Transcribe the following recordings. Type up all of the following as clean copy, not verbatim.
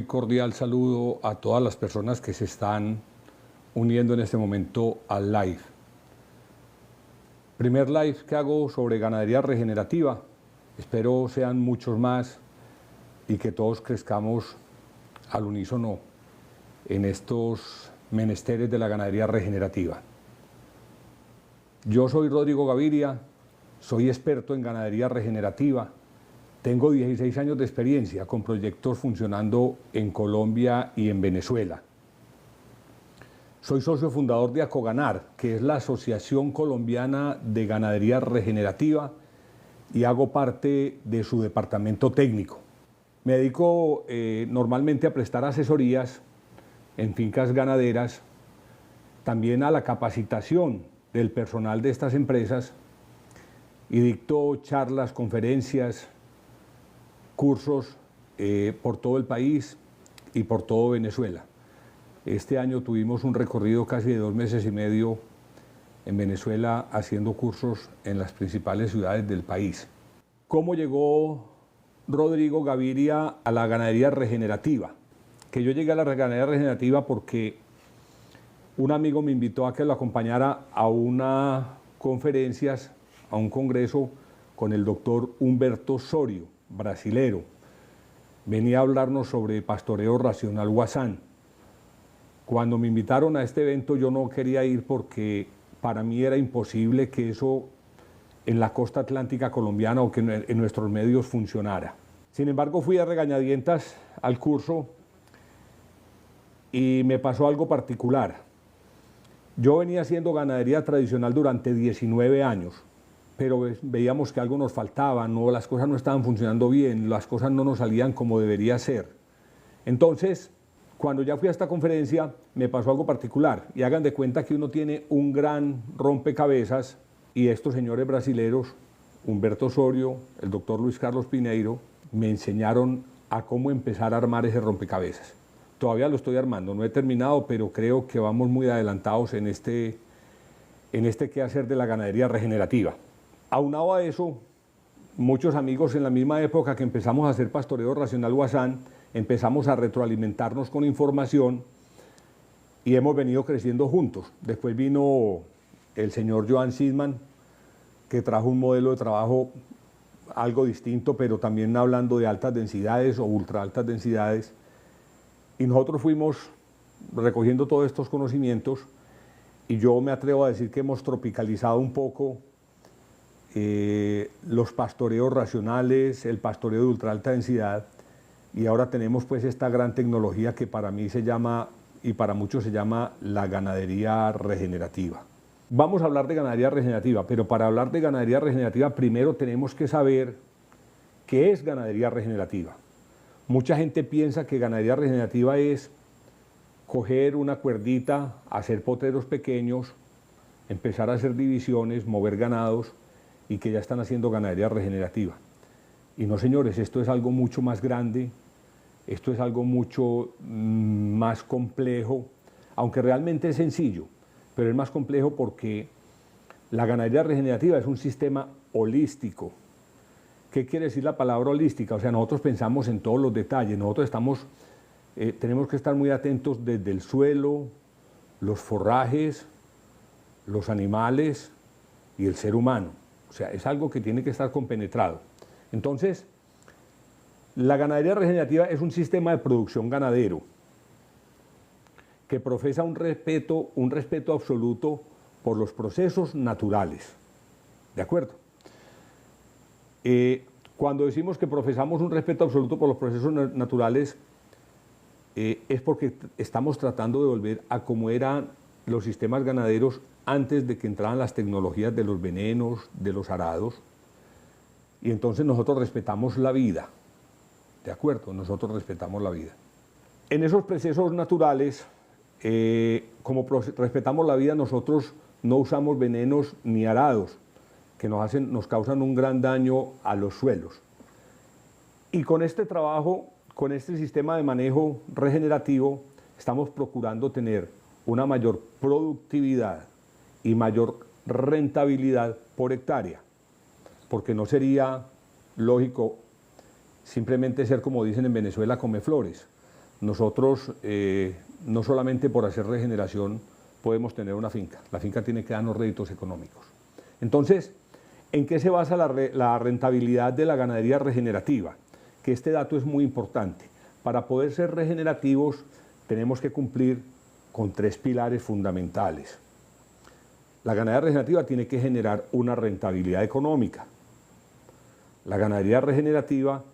muy cordial saludo a todas las personas que se están uniendo en este momento al live. Primer live que hago sobre ganadería regenerativa. Espero sean muchos más y que todos crezcamos al unísono en estos menesteres de la ganadería regenerativa. Yo soy Rodrigo Gaviria, soy experto en ganadería regenerativa. Tengo 16 años de experiencia con proyectos funcionando en Colombia y en Venezuela. Soy socio fundador de Acoganar, que es la Asociación Colombiana de Ganadería Regenerativa, y hago parte de su departamento técnico. Me dedico normalmente a prestar asesorías en fincas ganaderas, también a la capacitación del personal de estas empresas, y dicto charlas, conferencias, cursos por todo el país y por todo Venezuela. Este año tuvimos un recorrido casi de 2 meses y medio en Venezuela haciendo cursos en las principales ciudades del país. ¿Cómo llegó Rodrigo Gaviria a la ganadería regenerativa? Que yo llegué a la ganadería regenerativa porque un amigo me invitó a que lo acompañara a unas conferencias, a un congreso con el doctor Humberto Sorio, brasilero. Venía a hablarnos sobre pastoreo racional Guasán. Cuando me invitaron a este evento yo no quería ir porque para mí era imposible que eso en la costa atlántica colombiana o que en nuestros medios funcionara. Sin embargo, fui a regañadientas al curso y me pasó algo particular. Yo venía haciendo ganadería tradicional durante 19 años, pero veíamos que algo nos faltaba, las cosas no estaban funcionando bien, las cosas no nos salían como debería ser. Entonces, cuando ya fui a esta conferencia, me pasó algo particular, y hagan de cuenta que uno tiene un gran rompecabezas, y estos señores brasileros, Humberto Sorio, el doctor Luis Carlos Pineiro, me enseñaron a cómo empezar a armar ese rompecabezas. Todavía lo estoy armando, no he terminado, pero creo que vamos muy adelantados en este quehacer de la ganadería regenerativa. Aunado a eso, muchos amigos en la misma época que empezamos a hacer pastoreo racional Guasán, empezamos a retroalimentarnos con información y hemos venido creciendo juntos. Después vino el señor Joan Sidman, que trajo un modelo de trabajo algo distinto, pero también hablando de altas densidades o ultra altas densidades. Y nosotros fuimos recogiendo todos estos conocimientos, y yo me atrevo a decir que hemos tropicalizado un poco los pastoreos racionales, el pastoreo de ultra alta densidad, y ahora tenemos pues esta gran tecnología que para mí se llama, y para muchos se llama, la ganadería regenerativa. Vamos a hablar de ganadería regenerativa, pero para hablar de ganadería regenerativa primero tenemos que saber qué es ganadería regenerativa. Mucha gente piensa que ganadería regenerativa es coger una cuerdita, hacer potreros pequeños, empezar a hacer divisiones, mover ganados, y que ya están haciendo ganadería regenerativa. Y no, señores, esto es algo mucho más grande, esto es algo mucho más complejo, aunque realmente es sencillo, pero es más complejo porque la ganadería regenerativa es un sistema holístico. ¿Qué quiere decir la palabra holística? O sea, nosotros pensamos en todos los detalles, nosotros tenemos que estar muy atentos desde el suelo, los forrajes, los animales y el ser humano. O sea, es algo que tiene que estar compenetrado. Entonces, la ganadería regenerativa es un sistema de producción ganadero que profesa un respeto absoluto por los procesos naturales. ¿De acuerdo? Cuando decimos que profesamos un respeto absoluto por los procesos naturales, es porque estamos tratando de volver a cómo eran los sistemas ganaderos antes de que entraran las tecnologías de los venenos, de los arados, y entonces nosotros respetamos la vida. ¿De acuerdo? Nosotros respetamos la vida. En esos procesos naturales, como respetamos la vida, nosotros no usamos venenos ni arados, que nos causan un gran daño a los suelos. Y con este trabajo, con este sistema de manejo regenerativo, estamos procurando tener una mayor productividad y mayor rentabilidad por hectárea, porque no sería lógico simplemente ser, como dicen en Venezuela, come flores. nosotros no solamente por hacer regeneración podemos tener una finca, la finca tiene que darnos réditos económicos. Entonces, ¿en qué se basa la rentabilidad de la ganadería regenerativa? Que este dato es muy importante. Para poder ser regenerativos tenemos que cumplir con 3 pilares fundamentales. La ganadería regenerativa tiene que generar una rentabilidad económica. La ganadería regenerativa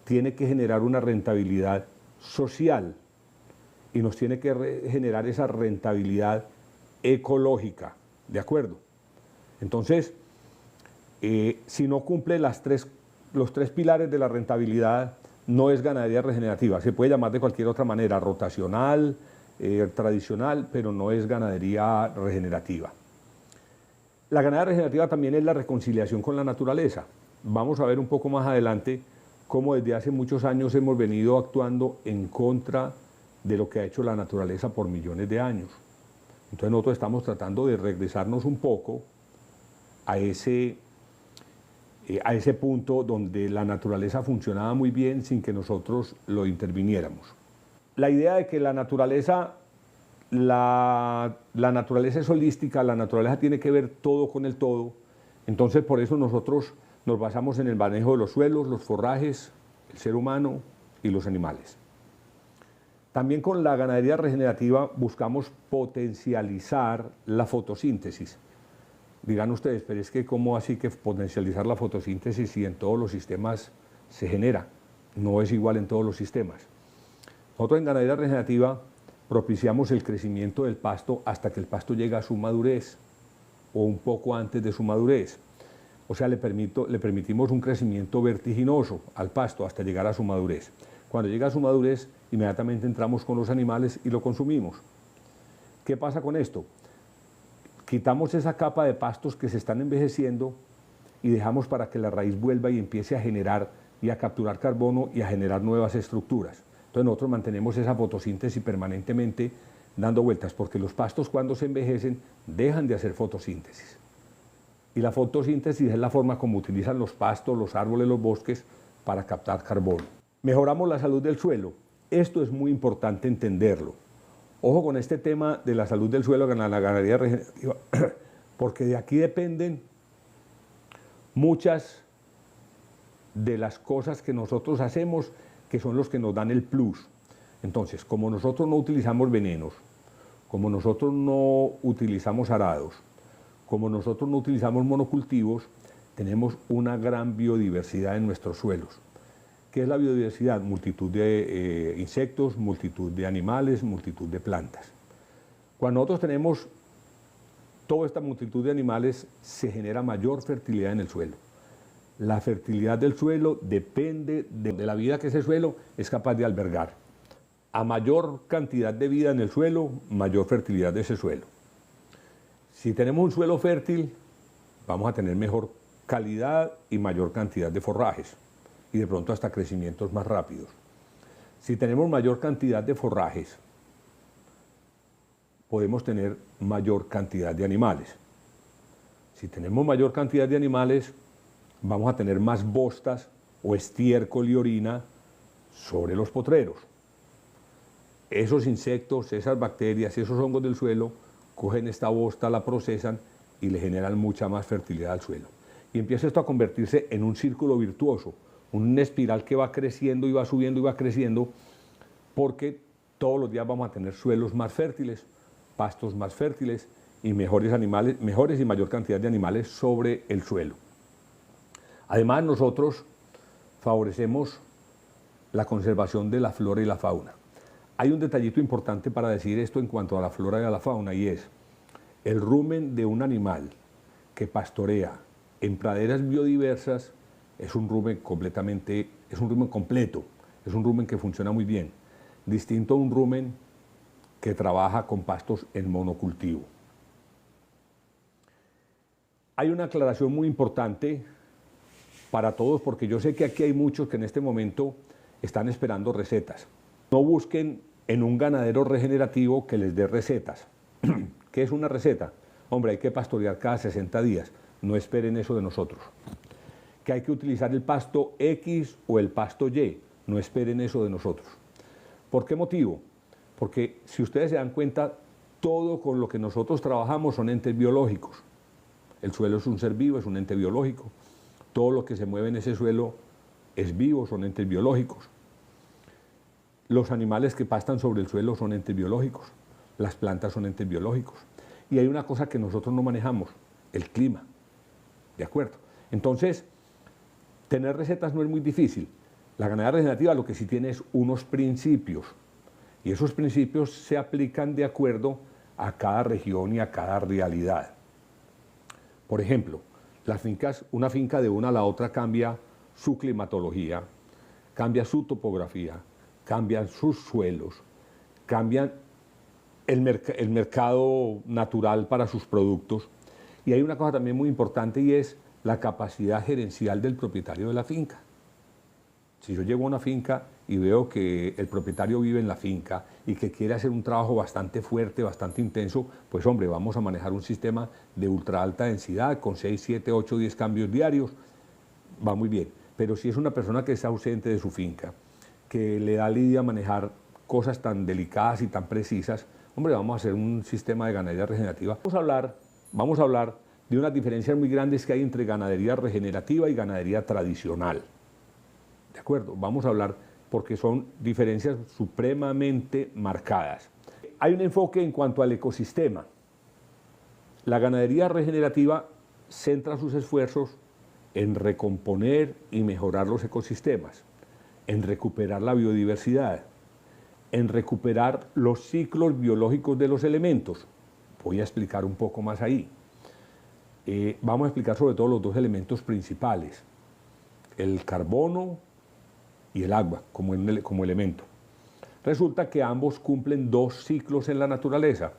tiene que generar una rentabilidad social y nos tiene que generar esa rentabilidad ecológica, ¿de acuerdo? Entonces, si no cumple los 3 pilares de la rentabilidad, no es ganadería regenerativa. Se puede llamar de cualquier otra manera, rotacional, tradicional, pero no es ganadería regenerativa. La ganadería regenerativa también es la reconciliación con la naturaleza. Vamos a ver un poco más adelante cómo desde hace muchos años hemos venido actuando en contra de lo que ha hecho la naturaleza por millones de años. Entonces nosotros estamos tratando de regresarnos un poco a ese punto donde la naturaleza funcionaba muy bien sin que nosotros lo interviniéramos. La idea de que la naturaleza es holística, la naturaleza tiene que ver todo con el todo, entonces por eso nosotros nos basamos en el manejo de los suelos, los forrajes, el ser humano y los animales. También con la ganadería regenerativa buscamos potencializar la fotosíntesis. Dirán ustedes, pero es que ¿cómo así que potencializar la fotosíntesis si en todos los sistemas se genera? No es igual en todos los sistemas. Nosotros en ganadería regenerativa propiciamos el crecimiento del pasto hasta que el pasto llega a su madurez o un poco antes de su madurez. O sea, le permitimos un crecimiento vertiginoso al pasto hasta llegar a su madurez. Cuando llega a su madurez, inmediatamente entramos con los animales y lo consumimos. ¿Qué pasa con esto? Quitamos esa capa de pastos que se están envejeciendo y dejamos para que la raíz vuelva y empiece a generar y a capturar carbono y a generar nuevas estructuras. Entonces nosotros mantenemos esa fotosíntesis permanentemente dando vueltas, porque los pastos cuando se envejecen dejan de hacer fotosíntesis. Y la fotosíntesis es la forma como utilizan los pastos, los árboles, los bosques para captar carbono. Mejoramos la salud del suelo. Esto es muy importante entenderlo. Ojo con este tema de la salud del suelo en la ganadería regenerativa, porque de aquí dependen muchas de las cosas que nosotros hacemos, que son los que nos dan el plus. Entonces, como nosotros no utilizamos venenos, como nosotros no utilizamos arados, como nosotros no utilizamos monocultivos, tenemos una gran biodiversidad en nuestros suelos. ¿Qué es la biodiversidad? Multitud de insectos, multitud de animales, multitud de plantas. Cuando nosotros tenemos toda esta multitud de animales, se genera mayor fertilidad en el suelo. La fertilidad del suelo depende de la vida que ese suelo es capaz de albergar. A mayor cantidad de vida en el suelo, mayor fertilidad de ese suelo. Si tenemos un suelo fértil, vamos a tener mejor calidad y mayor cantidad de forrajes, y de pronto hasta crecimientos más rápidos. Si tenemos mayor cantidad de forrajes, podemos tener mayor cantidad de animales. Si tenemos mayor cantidad de animales, vamos a tener más bostas o estiércol y orina sobre los potreros. Esos insectos, esas bacterias, esos hongos del suelo, cogen esta bosta, la procesan y le generan mucha más fertilidad al suelo. Y empieza esto a convertirse en un círculo virtuoso, una espiral que va creciendo y va subiendo y va creciendo, porque todos los días vamos a tener suelos más fértiles, pastos más fértiles y mejores y mayor cantidad de animales sobre el suelo. Además, nosotros favorecemos la conservación de la flora y la fauna. Hay un detallito importante para decir esto en cuanto a la flora y a la fauna, y es el rumen de un animal que pastorea en praderas biodiversas es un rumen completo, es un rumen que funciona muy bien, distinto a un rumen que trabaja con pastos en monocultivo. Hay una aclaración muy importante para todos, porque yo sé que aquí hay muchos que en este momento están esperando recetas. No busquen en un ganadero regenerativo que les dé recetas. ¿Qué es una receta? Hombre, hay que pastorear cada 60 días. No esperen eso de nosotros. Que hay que utilizar el pasto X o el pasto Y. No esperen eso de nosotros. ¿Por qué motivo? Porque si ustedes se dan cuenta, todo con lo que nosotros trabajamos son entes biológicos. El suelo es un ser vivo, es un ente biológico. Todo lo que se mueve en ese suelo es vivo, son entes biológicos. Los animales que pastan sobre el suelo son entes biológicos. Las plantas son entes biológicos. Y hay una cosa que nosotros no manejamos, el clima. ¿De acuerdo? Entonces, tener recetas no es muy difícil. La ganadería regenerativa lo que sí tiene es unos principios. Y esos principios se aplican de acuerdo a cada región y a cada realidad. Por ejemplo, una finca de una a la otra cambia su climatología, cambia su topografía, cambian sus suelos, cambian el mercado natural para sus productos. Y hay una cosa también muy importante y es la capacidad gerencial del propietario de la finca. Si yo llego a una finca y veo que el propietario vive en la finca y que quiere hacer un trabajo bastante fuerte, bastante intenso, pues hombre, vamos a manejar un sistema de ultra alta densidad con 6, 7, 8, 10 cambios diarios, va muy bien. Pero si es una persona que está ausente de su finca, que le da lidia a manejar cosas tan delicadas y tan precisas, hombre, vamos a hacer un sistema de ganadería regenerativa. Vamos a hablar de unas diferencias muy grandes que hay entre ganadería regenerativa y ganadería tradicional. ¿De acuerdo? Vamos a hablar porque son diferencias supremamente marcadas. Hay un enfoque en cuanto al ecosistema. La ganadería regenerativa centra sus esfuerzos en recomponer y mejorar los ecosistemas, en recuperar la biodiversidad, en recuperar los ciclos biológicos de los elementos. Voy a explicar un poco más ahí. Vamos a explicar sobre todo los dos elementos principales, el carbono y el agua como elemento. Resulta que ambos cumplen dos ciclos en la naturaleza,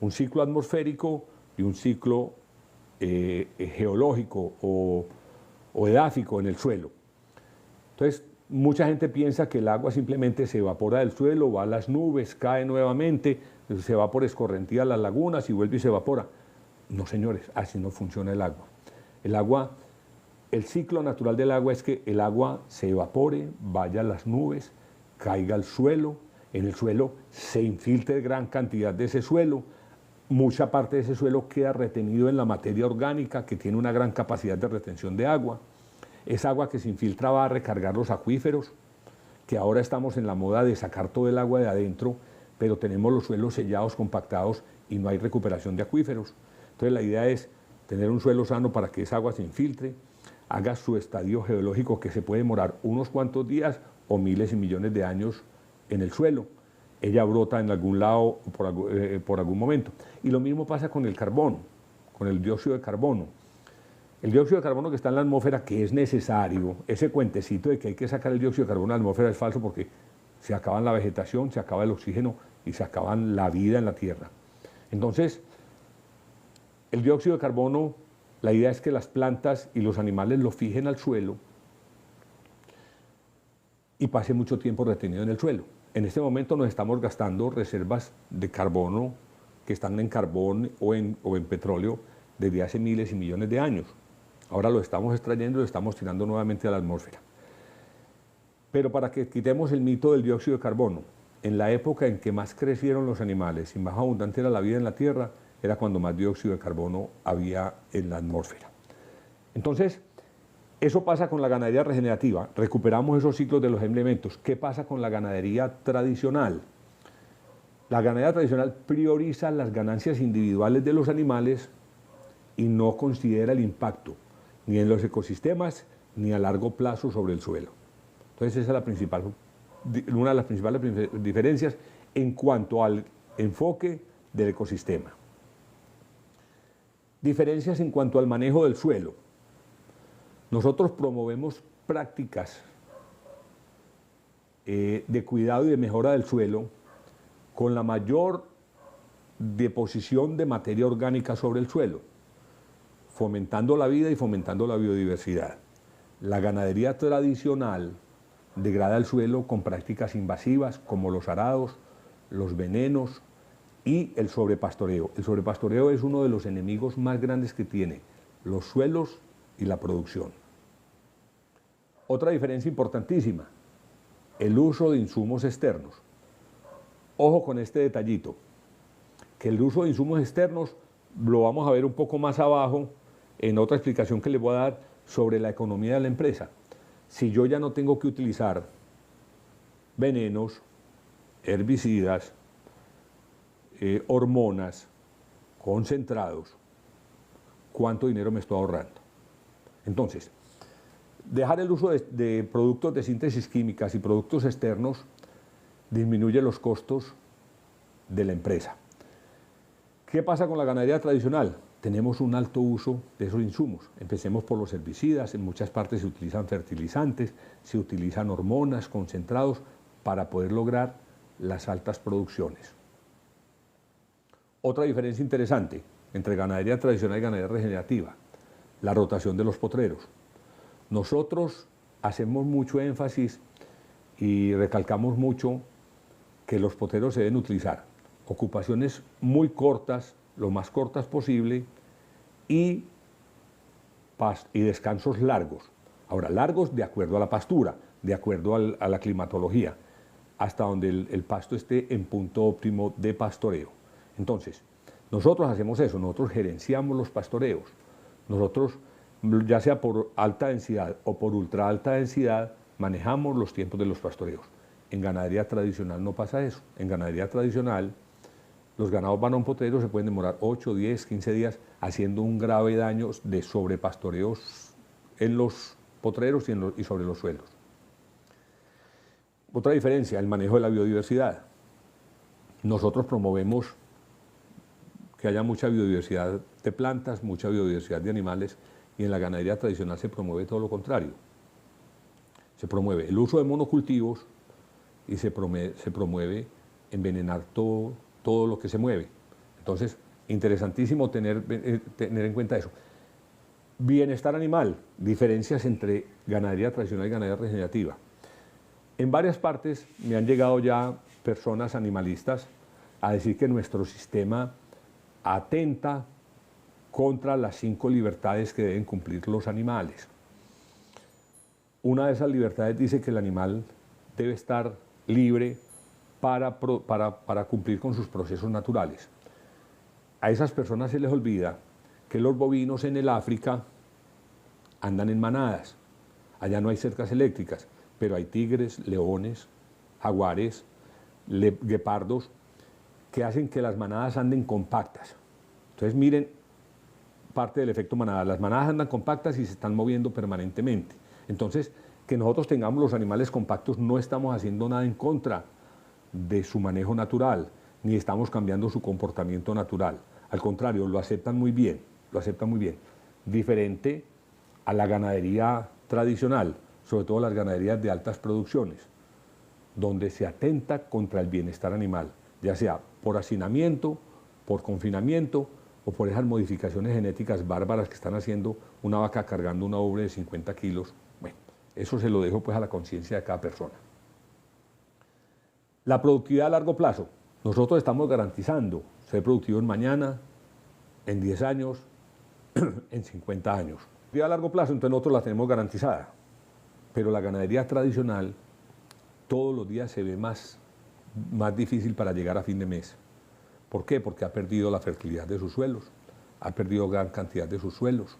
un ciclo atmosférico y un ciclo geológico o edáfico en el suelo. Entonces, mucha gente piensa que el agua simplemente se evapora del suelo, va a las nubes, cae nuevamente, se va por escorrentía a las lagunas y vuelve y se evapora. No, señores, así no funciona el agua. El ciclo natural del agua es que el agua se evapore, vaya a las nubes, caiga al suelo, en el suelo se infiltre gran cantidad de ese suelo, mucha parte de ese suelo queda retenido en la materia orgánica que tiene una gran capacidad de retención de agua. Esa agua que se infiltra va a recargar los acuíferos, que ahora estamos en la moda de sacar todo el agua de adentro, pero tenemos los suelos sellados, compactados y no hay recuperación de acuíferos. Entonces la idea es tener un suelo sano para que esa agua se infiltre, haga su estadio geológico que se puede demorar unos cuantos días o miles y millones de años en el suelo. Ella brota en algún lado por algún momento. Y lo mismo pasa con el carbón, con el dióxido de carbono. El dióxido de carbono que está en la atmósfera, que es necesario, ese cuentecito de que hay que sacar el dióxido de carbono de la atmósfera es falso porque se acaba la vegetación, se acaba el oxígeno y se acaba la vida en la Tierra. Entonces, el dióxido de carbono, la idea es que las plantas y los animales lo fijen al suelo y pase mucho tiempo retenido en el suelo. En este momento nos estamos gastando reservas de carbono que están en carbón o en petróleo desde hace miles y millones de años. Ahora lo estamos extrayendo y lo estamos tirando nuevamente a la atmósfera. Pero para que quitemos el mito del dióxido de carbono, en la época en que más crecieron los animales y más abundante era la vida en la Tierra, era cuando más dióxido de carbono había en la atmósfera. Entonces, eso pasa con la ganadería regenerativa, recuperamos esos ciclos de los elementos. ¿Qué pasa con la ganadería tradicional? La ganadería tradicional prioriza las ganancias individuales de los animales y no considera el impacto, ni en los ecosistemas, ni a largo plazo sobre el suelo. Entonces esa es una de las principales diferencias en cuanto al enfoque del ecosistema. Diferencias en cuanto al manejo del suelo. Nosotros promovemos prácticas de cuidado y de mejora del suelo con la mayor deposición de materia orgánica sobre el suelo, fomentando la vida y fomentando la biodiversidad. La ganadería tradicional degrada el suelo con prácticas invasivas como los arados, los venenos y el sobrepastoreo. El sobrepastoreo es uno de los enemigos más grandes que tiene los suelos y la producción. Otra diferencia importantísima, el uso de insumos externos. Ojo con este detallito, que el uso de insumos externos lo vamos a ver un poco más abajo en otra explicación que les voy a dar sobre la economía de la empresa. Si yo ya no tengo que utilizar venenos, herbicidas, hormonas, concentrados, ¿cuánto dinero me estoy ahorrando? Entonces, dejar el uso de productos de síntesis químicas y productos externos disminuye los costos de la empresa. ¿Qué pasa con la ganadería tradicional? Tenemos un alto uso de esos insumos. Empecemos por los herbicidas, en muchas partes se utilizan fertilizantes, se utilizan hormonas, concentrados, para poder lograr las altas producciones. Otra diferencia interesante entre ganadería tradicional y ganadería regenerativa, la rotación de los potreros. Nosotros hacemos mucho énfasis y recalcamos mucho que los potreros se deben utilizar ocupaciones muy cortas, lo más cortas posible, y descansos largos. Ahora, largos de acuerdo a la pastura, de acuerdo a la climatología, hasta donde el pasto esté en punto óptimo de pastoreo. Entonces, nosotros hacemos eso, nosotros gerenciamos los pastoreos. Nosotros, ya sea por alta densidad o por ultra alta densidad, manejamos los tiempos de los pastoreos. En ganadería tradicional no pasa eso. En ganadería tradicional, los ganados van a un potrero, se pueden demorar 8, 10, 15 días haciendo un grave daño de sobrepastoreos en los potreros y sobre los suelos. Otra diferencia, el manejo de la biodiversidad. Nosotros promovemos que haya mucha biodiversidad de plantas, mucha biodiversidad de animales, y en la ganadería tradicional se promueve todo lo contrario. Se promueve el uso de monocultivos y se promueve envenenar todo lo que se mueve. Entonces, interesantísimo tener en cuenta eso. Bienestar animal, diferencias entre ganadería tradicional y ganadería regenerativa. En varias partes me han llegado ya personas animalistas a decir que nuestro sistema atenta contra las 5 libertades que deben cumplir los animales. Una de esas libertades dice que el animal debe estar libre para cumplir con sus procesos naturales. A esas personas se les olvida que los bovinos en el África andan en manadas. Allá no hay cercas eléctricas, pero hay tigres, leones, jaguares, guepardos, que hacen que las manadas anden compactas. Entonces miren parte del efecto manada. Las manadas andan compactas y se están moviendo permanentemente. Entonces, que nosotros tengamos los animales compactos, no estamos haciendo nada en contra de su manejo natural, ni estamos cambiando su comportamiento natural. Al contrario, lo aceptan muy bien, lo aceptan muy bien. Diferente a la ganadería tradicional, sobre todo las ganaderías de altas producciones, donde se atenta contra el bienestar animal, ya sea por hacinamiento, por confinamiento o por esas modificaciones genéticas bárbaras que están haciendo una vaca cargando una ubre de 50 kilos. Bueno, eso se lo dejo pues a la conciencia de cada persona. La productividad a largo plazo. Nosotros estamos garantizando ser productivos mañana, en 10 años, en 50 años. La productividad a largo plazo, entonces nosotros la tenemos garantizada. Pero la ganadería tradicional todos los días se ve más difícil para llegar a fin de mes. ¿Por qué? Porque ha perdido la fertilidad de sus suelos, ha perdido gran cantidad de sus suelos,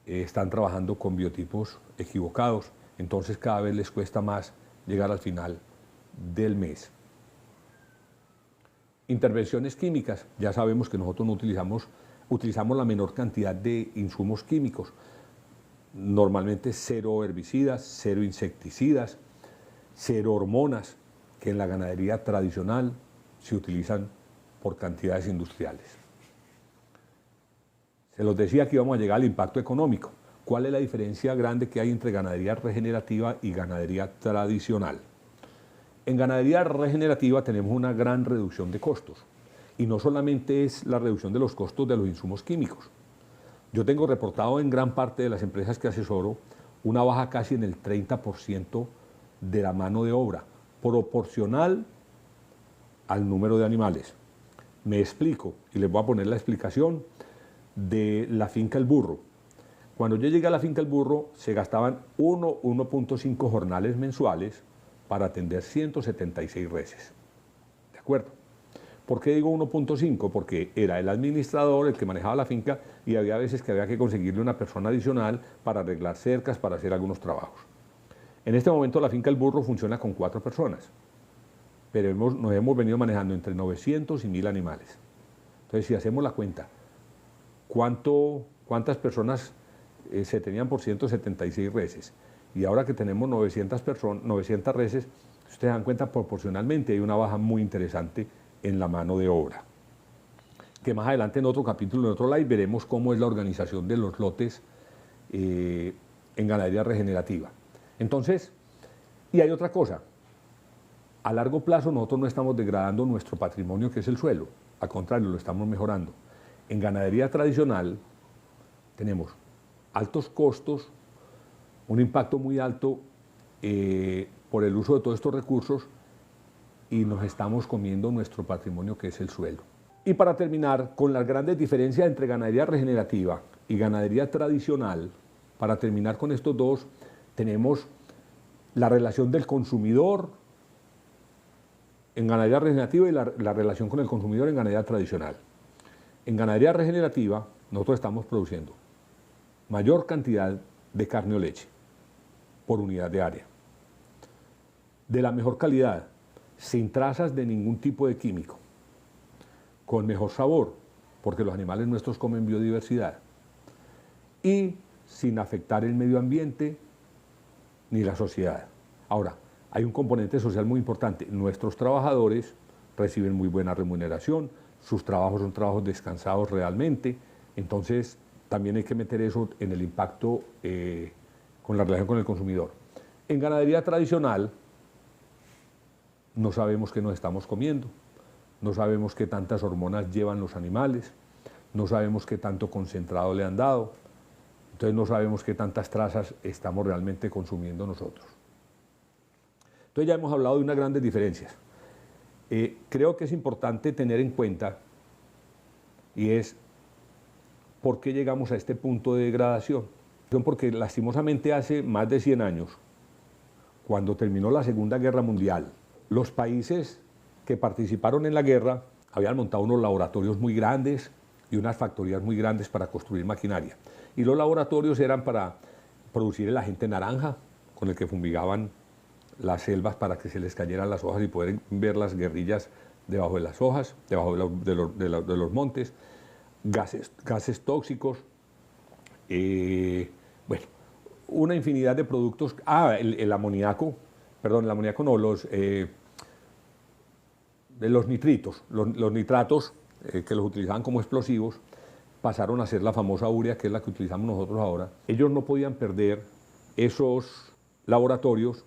están trabajando con biotipos equivocados, entonces cada vez les cuesta más llegar al final del mes. Intervenciones químicas, ya sabemos que nosotros no utilizamos la menor cantidad de insumos químicos, normalmente 0 herbicidas, 0 insecticidas, 0 hormonas, que en la ganadería tradicional se utilizan por cantidades industriales. Se los decía que íbamos a llegar al impacto económico. ¿Cuál es la diferencia grande que hay entre ganadería regenerativa y ganadería tradicional? En ganadería regenerativa tenemos una gran reducción de costos, y no solamente es la reducción de los costos de los insumos químicos. Yo tengo reportado en gran parte de las empresas que asesoro una baja casi en el 30% de la mano de obra, proporcional al número de animales. Me explico, y les voy a poner la explicación de la finca El Burro. Cuando yo llegué a la finca El Burro, se gastaban 1.5 jornales mensuales para atender 176 reses. acuerdo. ¿Por qué digo 1.5? Porque era el administrador el que manejaba la finca y había veces que había que conseguirle una persona adicional para arreglar cercas, para hacer algunos trabajos. En este momento la finca El Burro funciona con 4 personas, pero nos hemos venido manejando entre 900 y 1000 animales. Entonces, si hacemos la cuenta, ¿cuántas personas se tenían por 176 reses? Y ahora que tenemos 900 reses, si ustedes dan cuenta, proporcionalmente hay una baja muy interesante en la mano de obra. Que más adelante en otro capítulo, en otro live, veremos cómo es la organización de los lotes en ganadería regenerativa. Entonces, y hay otra cosa, a largo plazo nosotros no estamos degradando nuestro patrimonio que es el suelo, al contrario, lo estamos mejorando. En ganadería tradicional tenemos altos costos, un impacto muy alto por el uso de todos estos recursos y nos estamos comiendo nuestro patrimonio que es el suelo. Y para terminar, con las grandes diferencias entre ganadería regenerativa y ganadería tradicional, para terminar con estos dos, tenemos la relación del consumidor en ganadería regenerativa y la relación con el consumidor en ganadería tradicional. En ganadería regenerativa, nosotros estamos produciendo mayor cantidad de carne o leche por unidad de área, de la mejor calidad, sin trazas de ningún tipo de químico, con mejor sabor, porque los animales nuestros comen biodiversidad, y sin afectar el medio ambiente ni la sociedad. Ahora, hay un componente social muy importante. Nuestros trabajadores reciben muy buena remuneración, sus trabajos son trabajos descansados realmente, entonces también hay que meter eso en el impacto con la relación con el consumidor. En ganadería tradicional, no sabemos qué nos estamos comiendo, no sabemos qué tantas hormonas llevan los animales, no sabemos qué tanto concentrado le han dado, entonces no sabemos qué tantas trazas estamos realmente consumiendo nosotros. Entonces ya hemos hablado de unas grandes diferencias. Creo que es importante tener en cuenta, y es, ¿por qué llegamos a este punto de degradación? Porque lastimosamente hace más de 100 años, cuando terminó la Segunda Guerra Mundial, los países que participaron en la guerra habían montado unos laboratorios muy grandes y unas factorías muy grandes para construir maquinaria. Y los laboratorios eran para producir el agente naranja, con el que fumigaban las selvas para que se les cayeran las hojas y poder ver las guerrillas debajo de las hojas, debajo de los montes, gases tóxicos, bueno, una infinidad de productos. El amoníaco, perdón, el amoníaco no, los nitritos, los nitratos que los utilizaban como explosivos, pasaron a ser la famosa urea, que es la que utilizamos nosotros ahora. Ellos no podían perder esos laboratorios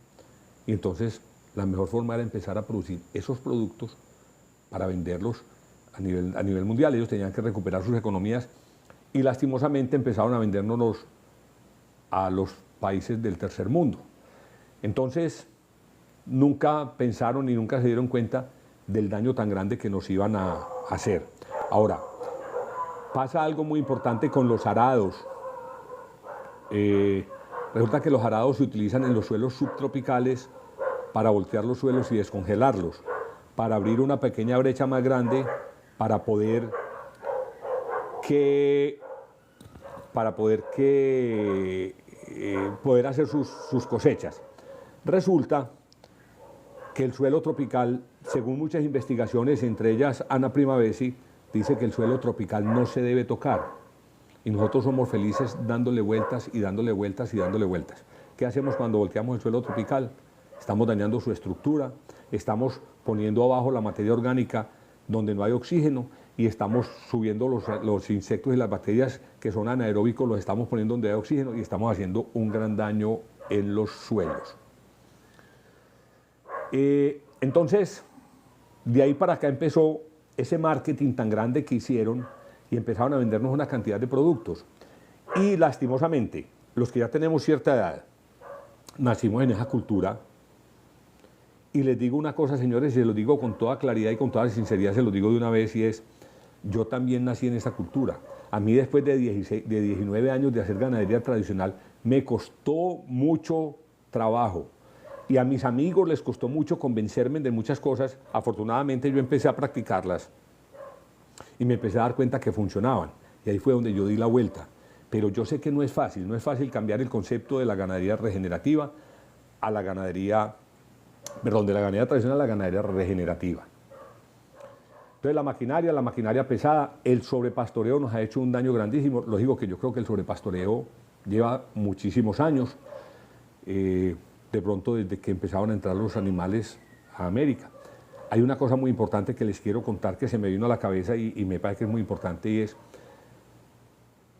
y entonces la mejor forma era empezar a producir esos productos para venderlos a nivel mundial. Ellos tenían que recuperar sus economías y lastimosamente empezaron a vendérnoslos a los países del tercer mundo. Entonces nunca pensaron ni nunca se dieron cuenta del daño tan grande que nos iban a hacer. Ahora, pasa algo muy importante con los arados. Resulta que los arados se utilizan en los suelos subtropicales para voltear los suelos y descongelarlos, para abrir una pequeña brecha más grande para poder hacer sus cosechas. Resulta que el suelo tropical, según muchas investigaciones, entre ellas Ana Primavesi, dice que el suelo tropical no se debe tocar. Y nosotros somos felices dándole vueltas y dándole vueltas y dándole vueltas. ¿Qué hacemos cuando volteamos el suelo tropical? Estamos dañando su estructura, estamos poniendo abajo la materia orgánica donde no hay oxígeno y estamos subiendo los insectos y las bacterias que son anaeróbicos, los estamos poniendo donde hay oxígeno y estamos haciendo un gran daño en los suelos. Entonces, de ahí para acá empezó ese marketing tan grande que hicieron y empezaron a vendernos una cantidad de productos. Y lastimosamente, los que ya tenemos cierta edad, nacimos en esa cultura. Y les digo una cosa, señores, y se lo digo con toda claridad y con toda sinceridad, se lo digo de una vez, y es, yo también nací en esa cultura. A mí después de 19 años de hacer ganadería tradicional, me costó mucho trabajo Y a mis amigos les costó mucho convencerme de muchas cosas. Afortunadamente yo empecé a practicarlas y me empecé a dar cuenta que funcionaban. Y ahí fue donde yo di la vuelta. Pero yo sé que no es fácil cambiar el concepto de la ganadería regenerativa a la ganadería, perdón, de la ganadería tradicional a la ganadería regenerativa. Entonces la maquinaria pesada, el sobrepastoreo nos ha hecho un daño grandísimo. Lógico que yo creo que el sobrepastoreo lleva muchísimos años, de pronto desde que empezaron a entrar los animales a América. Hay una cosa muy importante que les quiero contar que se me vino a la cabeza y me parece que es muy importante, y es,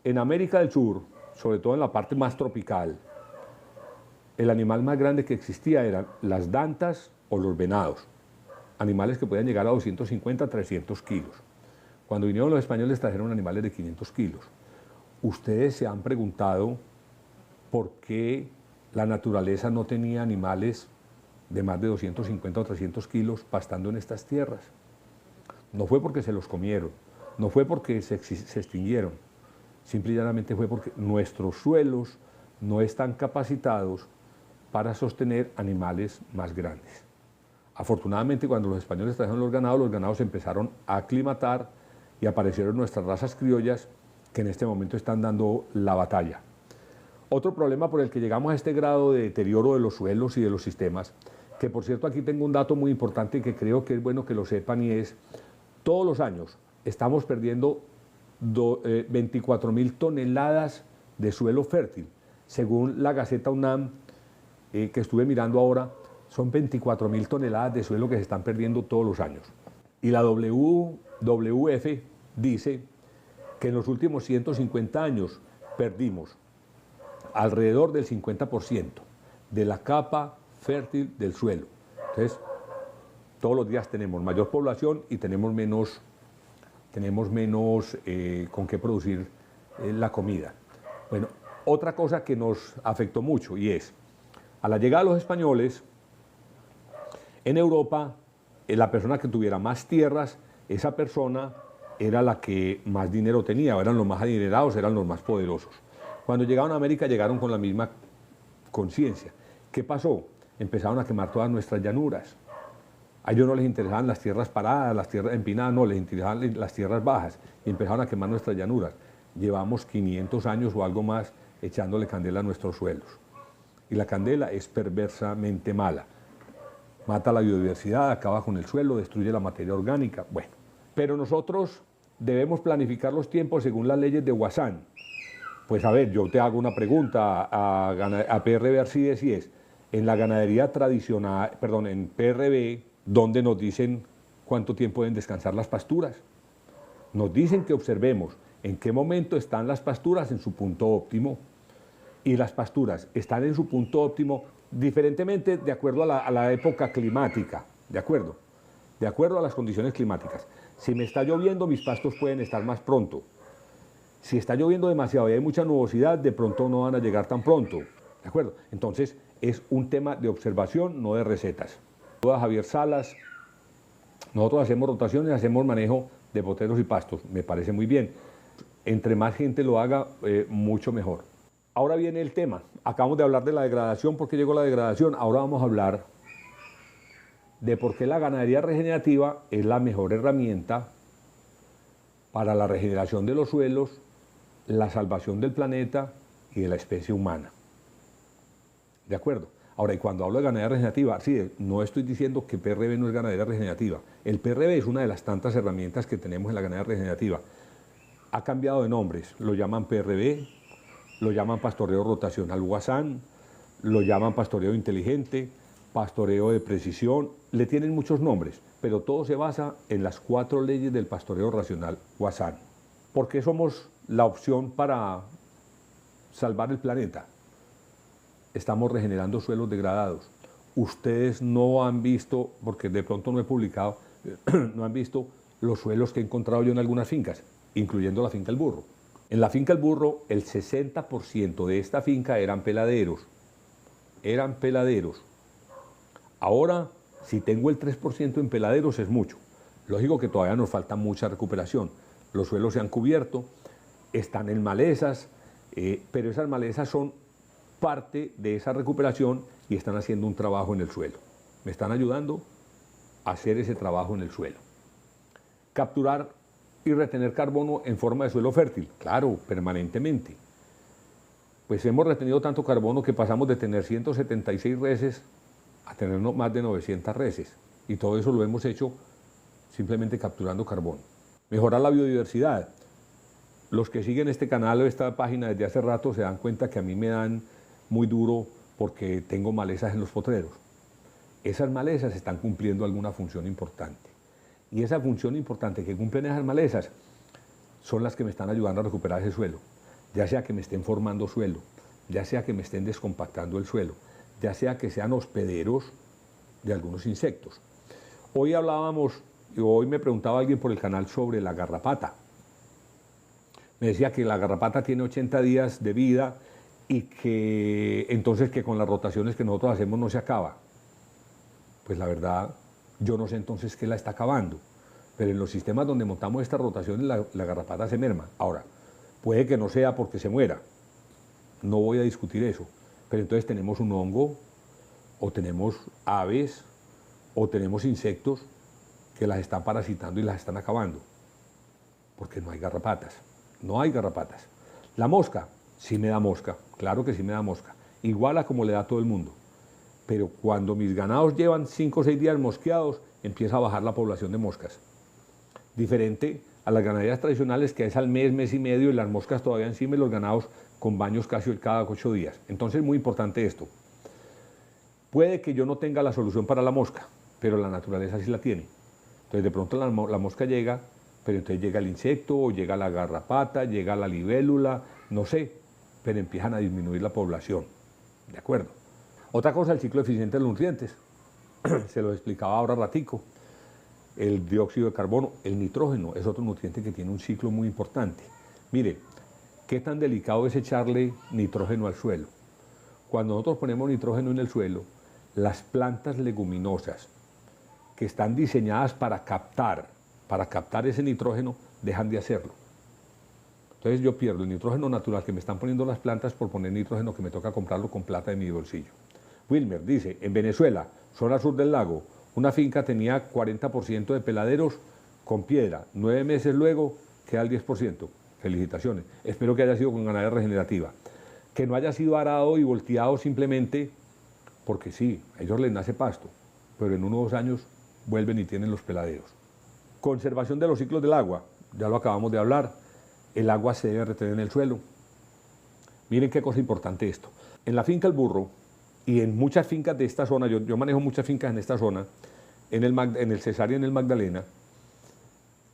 en América del Sur, sobre todo en la parte más tropical, el animal más grande que existía eran las dantas o los venados, animales que podían llegar a 250, 300 kilos. Cuando vinieron los españoles trajeron animales de 500 kilos. ¿Ustedes se han preguntado por qué la naturaleza no tenía animales de más de 250 o 300 kilos pastando en estas tierras? No fue porque se los comieron, no fue porque se extinguieron, simple y llanamente fue porque nuestros suelos no están capacitados para sostener animales más grandes. Afortunadamente, cuando los españoles trajeron los ganados empezaron a aclimatar y aparecieron nuestras razas criollas que en este momento están dando la batalla. Otro problema por el que llegamos a este grado de deterioro de los suelos y de los sistemas, que por cierto aquí tengo un dato muy importante que creo que es bueno que lo sepan, y es, todos los años estamos perdiendo 24.000 toneladas de suelo fértil. Según la Gaceta UNAM, que estuve mirando ahora, son 24.000 toneladas de suelo que se están perdiendo todos los años. Y la WWF dice que en los últimos 150 años perdimos alrededor del 50% de la capa fértil del suelo. Entonces, todos los días tenemos mayor población y tenemos menos con qué producir la comida. Bueno, otra cosa que nos afectó mucho, y es, a la llegada de los españoles, en Europa, la persona que tuviera más tierras, esa persona era la que más dinero tenía, eran los más adinerados, eran los más poderosos. Cuando llegaron a América, llegaron con la misma conciencia. ¿Qué pasó? Empezaron a quemar todas nuestras llanuras. A ellos no les interesaban las tierras paradas, las tierras empinadas, no, les interesaban las tierras bajas, y empezaron a quemar nuestras llanuras. Llevamos 500 años o algo más echándole candela a nuestros suelos. Y la candela es perversamente mala. Mata la biodiversidad, acaba con el suelo, destruye la materia orgánica. Bueno, pero nosotros debemos planificar los tiempos según las leyes de Wasan. Pues a ver, yo te hago una pregunta a PRB Arcides, y es, en la ganadería tradicional, perdón, en PRB, ¿dónde nos dicen cuánto tiempo deben descansar las pasturas? Nos dicen que observemos en qué momento están las pasturas en su punto óptimo, y las pasturas están en su punto óptimo diferentemente de acuerdo a la época climática, ¿de acuerdo? De acuerdo a las condiciones climáticas. Si me está lloviendo, mis pastos pueden estar más pronto. Si está lloviendo demasiado y hay mucha nubosidad, de pronto no van a llegar tan pronto, ¿de acuerdo? Entonces, es un tema de observación, no de recetas. A Javier Salas, nosotros hacemos rotaciones, hacemos manejo de poteros y pastos, me parece muy bien. Entre más gente lo haga, mucho mejor. Ahora viene el tema, acabamos de hablar de la degradación, ¿por qué llegó la degradación? Ahora vamos a hablar de por qué la ganadería regenerativa es la mejor herramienta para la regeneración de los suelos, la salvación del planeta y de la especie humana. ¿De acuerdo? Ahora, y cuando hablo de ganadería regenerativa, sí, no estoy diciendo que PRB no es ganadería regenerativa. El PRB es una de las tantas herramientas que tenemos en la ganadería regenerativa. Ha cambiado de nombres, lo llaman PRB, lo llaman pastoreo rotacional Wasan, lo llaman pastoreo inteligente, pastoreo de precisión, le tienen muchos nombres, pero todo se basa en las 4 leyes del pastoreo racional Wasan. ¿Por qué somos la opción para salvar el planeta? Estamos regenerando suelos degradados. Ustedes no han visto, porque de pronto no he publicado, no han visto los suelos que he encontrado yo en algunas fincas, incluyendo la finca El Burro. En la finca El Burro, el 60% de esta finca eran peladeros. Eran peladeros. Ahora, si tengo el 3% en peladeros, es mucho. Lógico que todavía nos falta mucha recuperación. Los suelos se han cubierto, están en malezas, pero esas malezas son parte de esa recuperación y están haciendo un trabajo en el suelo. Me están ayudando a hacer ese trabajo en el suelo. Capturar y retener carbono en forma de suelo fértil, claro, permanentemente. Pues hemos retenido tanto carbono que pasamos de tener 176 reses a tener más de 900 reses. Y todo eso lo hemos hecho simplemente capturando carbono. Mejorar la biodiversidad. Los que siguen este canal o esta página desde hace rato se dan cuenta que a mí me dan muy duro porque tengo malezas en los potreros. Esas malezas están cumpliendo alguna función importante. Y esa función importante que cumplen esas malezas son las que me están ayudando a recuperar ese suelo. Ya sea que me estén formando suelo, ya sea que me estén descompactando el suelo, ya sea que sean hospederos de algunos insectos. Hoy me preguntaba alguien por el canal sobre la garrapata. Me decía que la garrapata tiene 80 días de vida y que entonces que con las rotaciones que nosotros hacemos no se acaba. Pues la verdad, yo no sé entonces qué la está acabando, pero en los sistemas donde montamos estas rotaciones la garrapata se merma. Ahora, puede que no sea porque se muera, no voy a discutir eso, pero entonces tenemos un hongo, o tenemos aves, o tenemos insectos que las están parasitando y las están acabando, porque no hay garrapatas, no hay garrapatas. La mosca, sí me da mosca, claro que sí me da mosca, igual a como le da a todo el mundo, pero cuando mis ganados llevan 5 o 6 días mosqueados, empieza a bajar la población de moscas. Diferente a las ganaderías tradicionales que es al mes, mes y medio y las moscas todavía encima y los ganados con baños casi cada 8 días. Entonces es muy importante esto. Puede que yo no tenga la solución para la mosca, pero la naturaleza sí la tiene. Entonces de pronto la mosca llega, pero entonces llega el insecto, o llega la garrapata, llega la libélula, no sé, pero empiezan a disminuir la población. ¿De acuerdo? Otra cosa, el ciclo eficiente de los nutrientes. Se lo explicaba ahora ratico. El dióxido de carbono, el nitrógeno es otro nutriente que tiene un ciclo muy importante. Mire, ¿qué tan delicado es echarle nitrógeno al suelo? Cuando nosotros ponemos nitrógeno en el suelo, las plantas leguminosas que están diseñadas para captar ese nitrógeno, dejan de hacerlo. Entonces yo pierdo el nitrógeno natural que me están poniendo las plantas por poner nitrógeno que me toca comprarlo con plata de mi bolsillo. Wilmer dice, en Venezuela, zona sur del lago, una finca tenía 40% de peladeros con piedra. 9 meses luego queda el 10%. Felicitaciones. Espero que haya sido con ganadería regenerativa. Que no haya sido arado y volteado simplemente porque sí, a ellos les nace pasto, pero en 1 o 2 años vuelven y tienen los peladeros. Conservación de los ciclos del agua. Ya lo acabamos de hablar. El agua se debe retener en el suelo. Miren qué cosa importante esto. En la finca El Burro, y en muchas fincas de esta zona, yo manejo muchas fincas en esta zona, en el Cesar y en el Magdalena,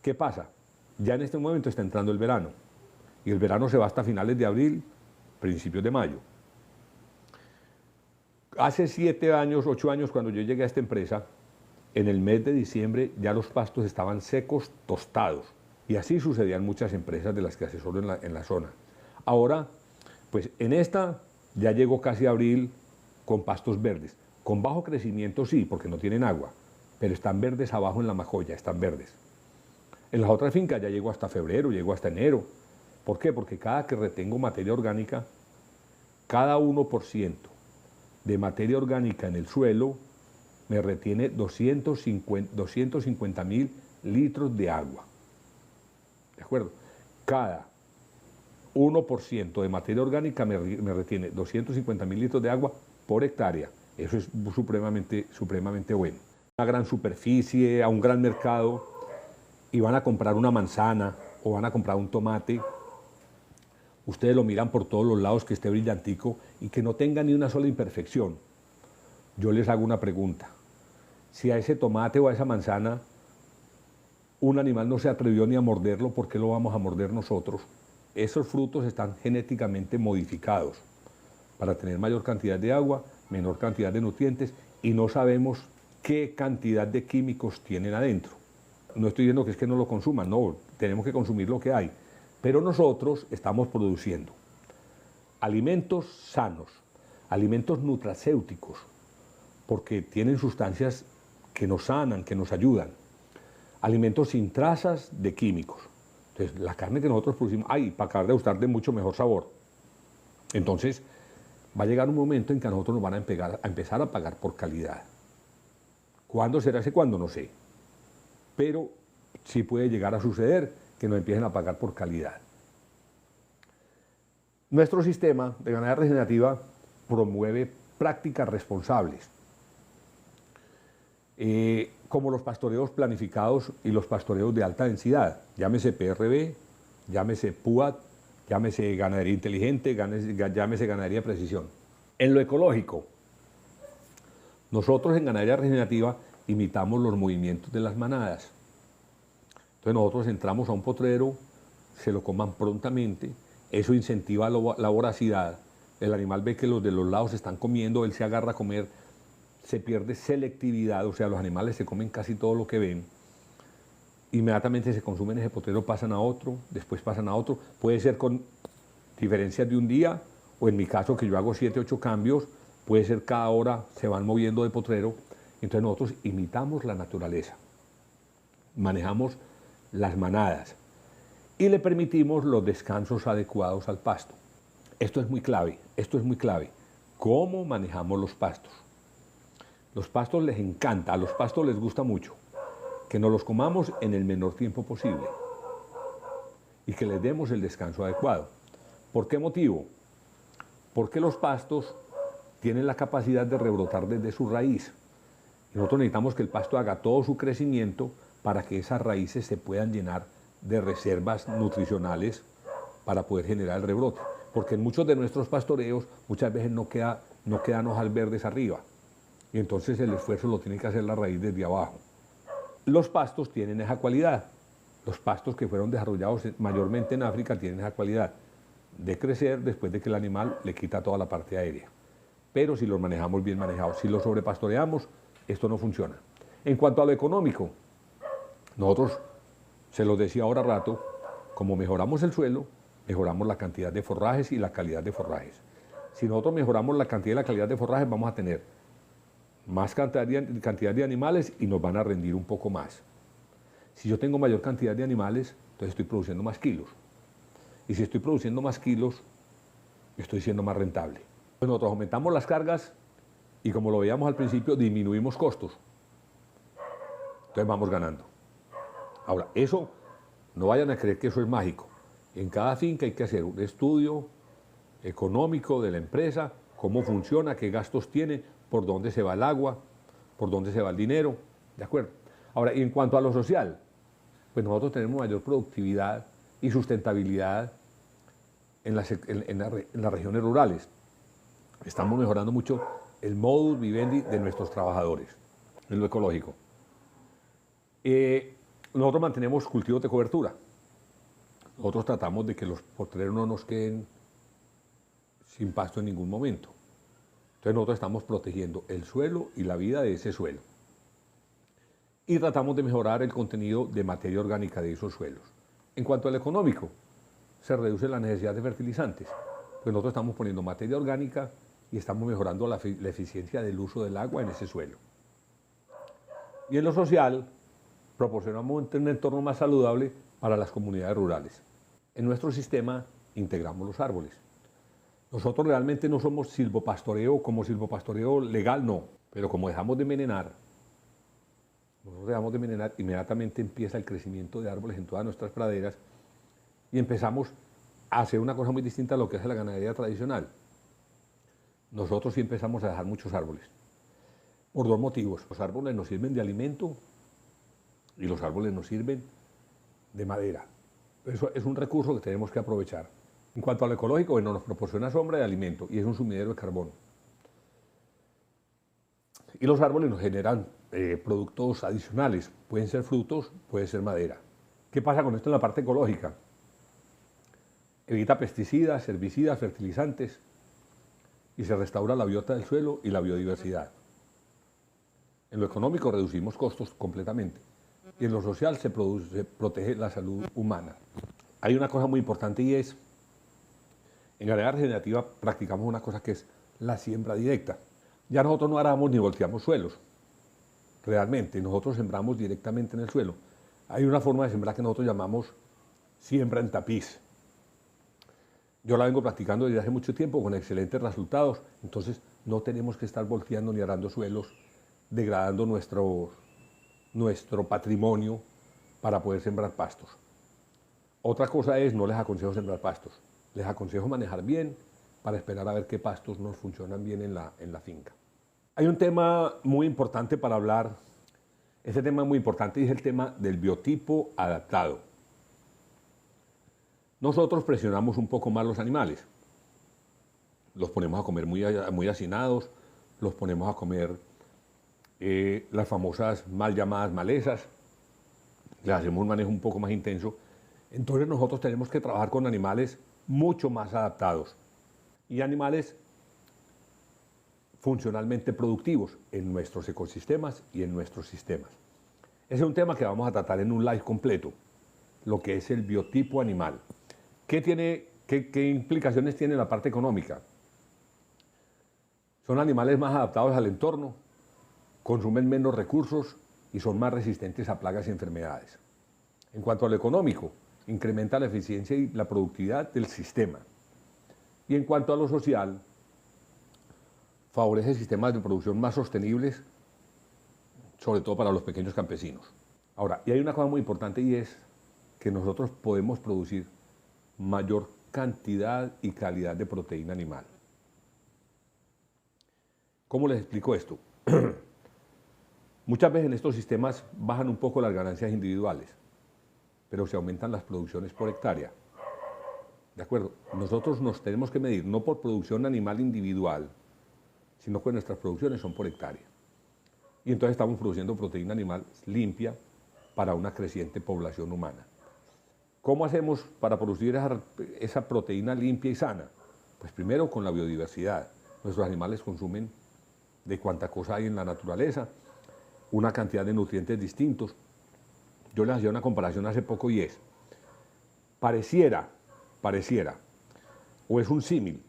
¿qué pasa? Ya en este momento está entrando el verano, y el verano se va hasta finales de abril, principios de mayo. Hace 7 años, 8 años, cuando yo llegué a esta empresa, en el mes de diciembre ya los pastos estaban secos, tostados, y así sucedía en muchas empresas de las que asesoro en la zona. Ahora, pues en esta ya llegó casi abril, con pastos verdes, con bajo crecimiento sí, porque no tienen agua, pero están verdes abajo en la majoya, están verdes. En las otras fincas ya llegó hasta febrero, llegó hasta enero. ¿Por qué? Porque cada que retengo materia orgánica, cada 1% de materia orgánica en el suelo me retiene 250.000 litros de agua. ¿De acuerdo? Cada 1% de materia orgánica me retiene 250.000 litros de agua por hectárea. Eso es supremamente bueno. Una gran superficie, a un gran mercado, y van a comprar una manzana o van a comprar un tomate, ustedes lo miran por todos los lados que esté brillantico y que no tenga ni una sola imperfección. Yo les hago una pregunta. Si a ese tomate o a esa manzana un animal no se atrevió ni a morderlo, ¿por qué lo vamos a morder nosotros? Esos frutos están genéticamente modificados para tener mayor cantidad de agua, menor cantidad de nutrientes, y no sabemos qué cantidad de químicos tienen adentro. No estoy diciendo que es que no lo consuman, no, tenemos que consumir lo que hay, pero nosotros estamos produciendo alimentos sanos, alimentos nutracéuticos, porque tienen sustancias que nos sanan, que nos ayudan, alimentos sin trazas de químicos. Entonces, la carne que nosotros producimos, para acabar de gustar de mucho mejor sabor. Entonces, va a llegar un momento en que a nosotros nos van a empezar a pagar por calidad. ¿Cuándo será ese cuándo? No sé. Pero sí puede llegar a suceder que nos empiecen a pagar por calidad. Nuestro sistema de ganadería regenerativa promueve prácticas responsables, como los pastoreos planificados y los pastoreos de alta densidad, llámese PRB, llámese PUAT, llámese ganadería inteligente, llámese ganadería de precisión. En lo ecológico, nosotros en ganadería regenerativa imitamos los movimientos de las manadas. Entonces nosotros entramos a un potrero, se lo coman prontamente, eso incentiva la voracidad, el animal ve que los de los lados están comiendo, él se agarra a comer, se pierde selectividad, o sea, los animales se comen casi todo lo que ven, inmediatamente se consumen ese potrero, pasan a otro, después pasan a otro, puede ser con diferencias de un día, o en mi caso que yo hago 7, 8 cambios, puede ser cada hora se van moviendo de potrero, entonces nosotros imitamos la naturaleza, manejamos las manadas y le permitimos los descansos adecuados al pasto. Esto es muy clave, ¿Cómo manejamos los pastos? Los pastos les encanta, a los pastos les gusta mucho que nos los comamos en el menor tiempo posible y que les demos el descanso adecuado. ¿Por qué motivo? Porque los pastos tienen la capacidad de rebrotar desde su raíz. Y nosotros necesitamos que el pasto haga todo su crecimiento para que esas raíces se puedan llenar de reservas nutricionales para poder generar el rebrote. Porque en muchos de nuestros pastoreos muchas veces no quedan hojas verdes arriba. Y entonces el esfuerzo lo tiene que hacer la raíz desde abajo. Los pastos tienen esa cualidad. Los pastos que fueron desarrollados mayormente en África tienen esa cualidad de crecer después de que el animal le quita toda la parte aérea. Pero si los manejamos bien manejados, si los sobrepastoreamos, esto no funciona. En cuanto a lo económico, nosotros, se los decía ahora rato, como mejoramos el suelo, mejoramos la cantidad de forrajes y la calidad de forrajes. Si nosotros mejoramos la cantidad y la calidad de forrajes, vamos a tener más cantidad de animales y nos van a rendir un poco más. Si yo tengo mayor cantidad de animales, entonces estoy produciendo más kilos. Y si estoy produciendo más kilos, estoy siendo más rentable. Pues nosotros aumentamos las cargas y, como lo veíamos al principio, disminuimos costos. Entonces vamos ganando. Ahora, eso, no vayan a creer que eso es mágico. En cada finca hay que hacer un estudio económico de la empresa, cómo funciona, qué gastos tiene, por dónde se va el agua, por dónde se va el dinero, ¿de acuerdo? Ahora, y en cuanto a lo social, pues nosotros tenemos mayor productividad y sustentabilidad en las regiones rurales. Estamos mejorando mucho el modus vivendi de nuestros trabajadores en lo ecológico. Nosotros mantenemos cultivos de cobertura. Nosotros tratamos de que los potreros no nos queden sin pasto en ningún momento. Entonces nosotros estamos protegiendo el suelo y la vida de ese suelo. Y tratamos de mejorar el contenido de materia orgánica de esos suelos. En cuanto al económico, se reduce la necesidad de fertilizantes. Pues nosotros estamos poniendo materia orgánica y estamos mejorando la eficiencia del uso del agua en ese suelo. Y en lo social, proporcionamos un entorno más saludable para las comunidades rurales. En nuestro sistema integramos los árboles. Nosotros realmente no somos silvopastoreo como silvopastoreo legal, no. Pero como dejamos de envenenar, inmediatamente empieza el crecimiento de árboles en todas nuestras praderas y empezamos a hacer una cosa muy distinta a lo que hace la ganadería tradicional. Nosotros sí empezamos a dejar muchos árboles, por dos motivos. Los árboles nos sirven de alimento y los árboles nos sirven de madera. Eso es un recurso que tenemos que aprovechar. En cuanto a lo ecológico, bueno, nos proporciona sombra y alimento y es un sumidero de carbono. Y los árboles nos generan productos adicionales, pueden ser frutos, puede ser madera. ¿Qué pasa con esto en la parte ecológica? Evita pesticidas, herbicidas, fertilizantes y se restaura la biota del suelo y la biodiversidad. En lo económico reducimos costos completamente y en lo social se protege la salud humana. Hay una cosa muy importante y es, en ganadería regenerativa practicamos una cosa que es la siembra directa. Ya nosotros no aramos ni volteamos suelos, realmente, nosotros sembramos directamente en el suelo. Hay una forma de sembrar que nosotros llamamos siembra en tapiz. Yo la vengo practicando desde hace mucho tiempo con excelentes resultados, entonces no tenemos que estar volteando ni arando suelos, degradando nuestro patrimonio para poder sembrar pastos. Otra cosa es, no les aconsejo sembrar pastos, les aconsejo manejar bien para esperar a ver qué pastos nos funcionan bien en la finca. Hay un tema muy importante para hablar, ese tema es muy importante y es el tema del biotipo adaptado. Nosotros presionamos un poco más los animales, los ponemos a comer muy hacinados, los ponemos a comer las famosas mal llamadas malezas, les hacemos un manejo un poco más intenso. Entonces nosotros tenemos que trabajar con animales mucho más adaptados y animales funcionalmente productivos en nuestros ecosistemas y en nuestros sistemas. Ese es un tema que vamos a tratar en un live completo, lo que es el biotipo animal. ¿Qué implicaciones tiene la parte económica? Son animales más adaptados al entorno, consumen menos recursos y son más resistentes a plagas y enfermedades. En cuanto a lo económico, incrementa la eficiencia y la productividad del sistema. Y en cuanto a lo social, favorece sistemas de producción más sostenibles, sobre todo para los pequeños campesinos. Ahora, y hay una cosa muy importante y es que nosotros podemos producir mayor cantidad y calidad de proteína animal. ¿Cómo les explico esto? Muchas veces en estos sistemas bajan un poco las ganancias individuales, pero se aumentan las producciones por hectárea. ¿De acuerdo? Nosotros nos tenemos que medir no por producción animal individual, sino que nuestras producciones son por hectárea. Y entonces estamos produciendo proteína animal limpia para una creciente población humana. ¿Cómo hacemos para producir esa proteína limpia y sana? Pues primero con la biodiversidad. Nuestros animales consumen de cuánta cosa hay en la naturaleza, una cantidad de nutrientes distintos. Yo les hacía una comparación hace poco y es, pareciera, o es un símil,